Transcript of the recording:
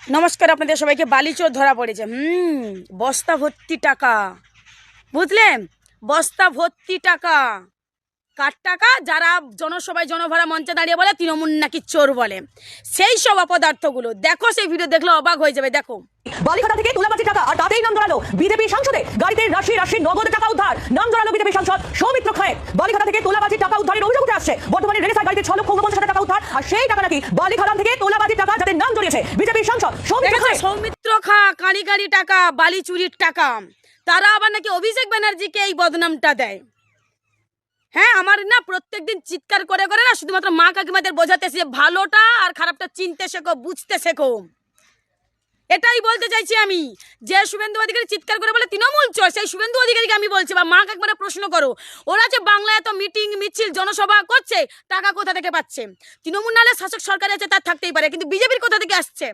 নমস্কার, আপনাদের সবাইকে। বালিচোর ধরা পড়েছে। বস্তা ভর্তি টাকা, বুঝলেন? বস্তা ভর্তি টাকা। কার টাকা? যারা জনসভায় জনভরা মঞ্চে দাঁড়িয়ে বলে তৃণমূল নাকি চোর বলে, সেই সব অপদার্থগুলো দেখো। সেই ভিডিও দেখলে অবাক হয়ে যাবে। দেখো, বালিখাতা থেকে তোলাবাজি টাকা, আর তাতেই নাম জড়ালো বিজেপি সাংসদে। গাড়িতে রাশি রাশি নগদ টাকা উদ্ধার, নাম জড়ালো বিজেপি সাংসদ সৌমিত্র খায়ের। বালিখাতা থেকে তোলাবাজি টাকা উদ্ধারের অভিযোগ উঠে আসছে। বর্তমানে রেলের গাড়িতে 6,49,000 টাকা উদ্ধার, আর সেই টাকা নাকি বালিখাতা থেকে তোলাবাজি টাকা, যাদের নাম জড়িয়েছে বিজেপি সাংসদ সৌমিত্র খায়ের। সৌমিত্র খা কারি কারি টাকা, বালি চুরির টাকা। তারা আবার নাকি অভিষেক ব্যানার্জিকে এই বদনামটা দেয়। হ্যাঁ, আমার না প্রত্যেকদিন চিৎকার করে করে না শুধুমাত্র মা কাকিমাদের বোঝাতে যে ভালোটা আর খারাপটা চিনতে শেখো, বুঝতে শেখো। এটাই বলতে চাইছি আমি। যে শুভেন্দু অধিকারী চিৎকার করে বলে তৃণমূল চোর, সেই শুভেন্দু অধিকারীকে আমি বলছি, বা মা কাকিমারা প্রশ্ন করো, ওরা যে বাংলায় এত মিটিং মিছিল জনসভা করছে, টাকা কোথা থেকে পাচ্ছে? তৃণমূল নালে শাসক সরকার আছে, তার থাকতেই পারে, কিন্তু বিজেপির কোথা থেকে আসছে?